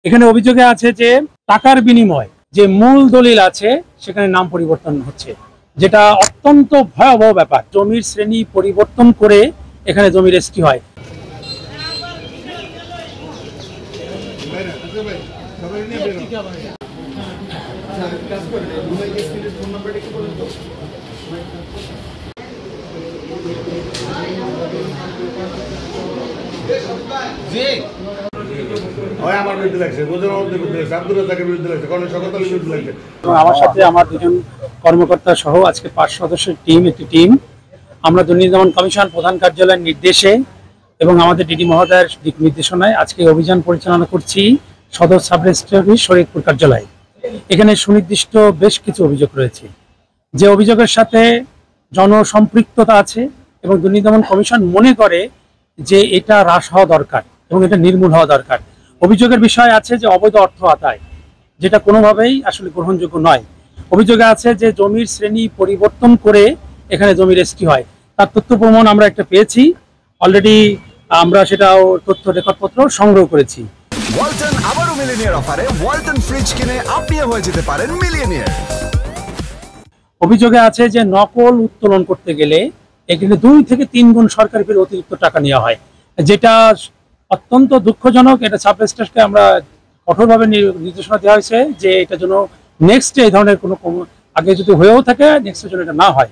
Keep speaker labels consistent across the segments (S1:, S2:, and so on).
S1: এখানে অভিযোগে আছে যে টাকার বিনিময় যে মূল দলিল আছে সেখানে নাম পরিবর্তন হচ্ছে, যেটা অত্যন্ত ভয়াবহ ব্যাপার। জমির শ্রেণী পরিবর্তন করে এখানে জমি রেজিস্ট্রি হয়। আমার সাথে আমার দুজন কর্মকর্তা সহ আজকে 5 সদস্যের একটি টিম আমরা দুর্নীতি দমন কমিশন প্রধান কার্যালয়ের নির্দেশে এবং আমাদের ডিডি মহোদয়ের দিক নির্দেশনায় আজকে অভিযান পরিচালনা করছি সদর সাব রেজিস্ট্রি শরীয়তপুর কার্যালয়। এখানে সুনির্দিষ্ট বেশ কিছু অভিযোগ রয়েছে, যে অভিযোগের সাথে জনসম্পৃক্ততা আছে এবং দুর্নীতি দমন কমিশন মনে করে যে এটা হ্রাস হওয়া দরকার এবং এটা নির্মূল হওয়া দরকার। অভিযোগের বিষয় আছে যে অবৈধ অর্থ আদায়, যেটা কোনোভাবেই আসলে গ্রহণযোগ্য নয়। অভিযোগে আছে যে জমির শ্রেণী পরিবর্তন করে এখানে জমি রেজিস্ট্রি হয়, তার তথ্য প্রমাণ আমরা একটা পেয়েছি অলরেডি, আমরা সেটাও তথ্য রেকর্ডপত্র সংগ্রহ করেছি।
S2: ওয়ালটন আবারও মিলিয়নিয়ার অফারে ওয়ালটন ফ্রিজ কিনে আপনিও হয়ে যেতে পারেন মিলিয়নিয়ার।
S1: অভিযোগে আছে যে নকল উত্তোলন করতে গেলে এখানে 2 থেকে 3 গুণ সরকারি ফির অতিরিক্ত টাকা নেওয়া হয়, যেটা অত্যন্ত দুঃখজনক। এটা সাব রেজিস্ট্রারকে আমরা কঠোরভাবে নির্দেশনা দেওয়া হয়েছে যে এটা যেন নেক্সট এই ধরনের কোনো আগে যদি হয়েও থাকে নেক্সটের জন্য এটা না হয়।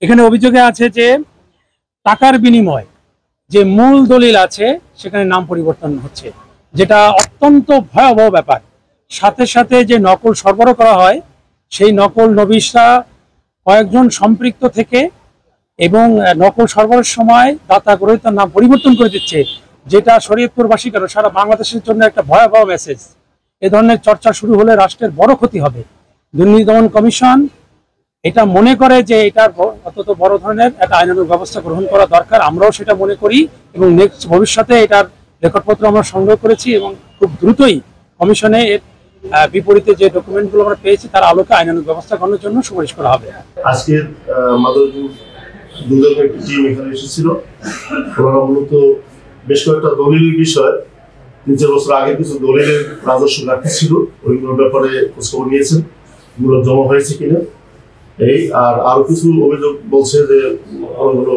S1: এখানে অভিযোগে আছে যে টাকার বিনিময় যে মূল দলিল আছে সেখানে নাম পরিবর্তন হচ্ছে, যেটা অত্যন্ত ভয়াবহ ব্যাপার। সাথে সাথে যে নকল সরবরাহ করা হয় সেই নকল নবিশরা কয়েকজন সম্পৃক্ত থেকে এবং নকল সরবরাহের সময় দাতা গ্রহীতার নাম পরিবর্তন করে দিচ্ছে, যেটা শরীয়তপুরবাসী কেন সারা বাংলাদেশের জন্য একটা ভয়াবহ মেসেজ। এ ধরনের চর্চা শুরু হলে রাষ্ট্রের বড় ক্ষতি হবে। দুর্নীতি দমন কমিশন এটা মনে করে যে এটার অত্যন্ত বড় ধরনের একটা আইনানুগ ব্যবস্থা গ্রহণ করা দরকার, আমরাও সেটা মনে করি এবং নেক্সট ভবিষ্যতে এটার রেকর্ডপত্র আমরা সংগ্রহ করেছি এবং খুব দ্রুতই কমিশনে এর বিপরীতে যে ডকুমেন্টগুলো আমরা পেয়েছি তার আলোকে আইনানুগ ব্যবস্থা গ্রহণের জন্য সুপারিশ করা হবে।
S3: আজকে মাদকদ্রব্য দুদকের একটি টিম এখানে এসেছিল। ওনারা মূলত বেশ কয়েকটা দলিলের বিষয় 3-4 বছর আগে কিছু দলিলের রাজস্ব ঘাটতি ছিল, ওইগুলোর ব্যাপারে খোঁজখবর নিয়েছেন, এগুলো জমা হয়েছে কিনা এই। আর আরো কিছু অভিযোগ বলছে যে অনেকগুলো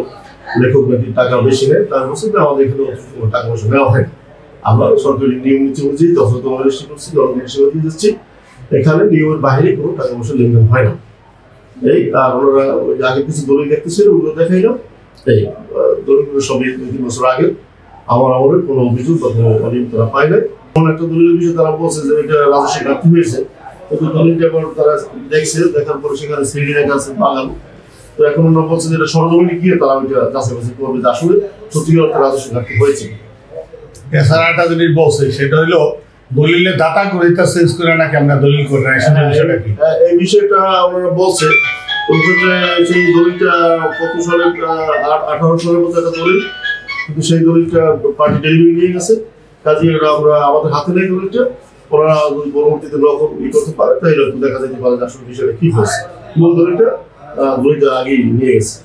S3: লেখক নাকি টাকা বেশি নেয়, তার বলছে যে আমাদের এখানে টাকা পয়সা নেওয়া হয়। আমরা সরকারি নিয়ম নীতি অনুযায়ী যথাযথ রেজিস্ট্রি করছি, জনগণের দিয়ে যাচ্ছি, এখানে নিয়মের বাইরে কোনো টাকা পয়সা লেনদেন হয় না এই। আর ওনারা ওই আগে কিছু দলিল দেখতেছিল, ওগুলো দেখাইলাম এই দলিলগুলো সবই 2-3 বছর আগে। আমার আমলের কোনো অভিযোগ বা কোনো অনিয়ম তারা পায় নাই। কোনো একটা দলিলের বিষয়ে তারা বলছে যে এটা রাজস্ব ঘাটতি হয়েছে, কিন্তু দলিলটা পর তারা দেখছে, দেখার পরে সেখানে শ্রেণী রেখা আছে বাগান, তো এখন ওনারা বলছে যে এটা সরজমিনে গিয়ে তারা ওইটা যাচাই বাছাই করবে যে আসলে সত্যি অর্থে রাজস্ব ঘাটতি হয়েছে।
S4: এছাড়া একটা জিনিস বলছে সেটা হলো দলিলের দাতা গ্রহীতা চেঞ্জ করে নাকি আমরা দলিল করে না, সেটা বিষয়টা কি?
S3: এই বিষয়টা ওনারা বলছে সেই দলিলটা কত সালের 18 সালের মতো একটা দলিল, কিন্তু সেই দলিলটা পার্টি ডেলিভারি নিয়ে গেছে, কাজে আমরা আমাদের হাতে নেই দলিলটা। ওনারা পরবর্তীতে রকম করতে পারে, তাই দেখা যেতে পারে আসলে বিষয়টা কি হয়েছে। মূল দলিলটা আগেই নিয়ে গেছে।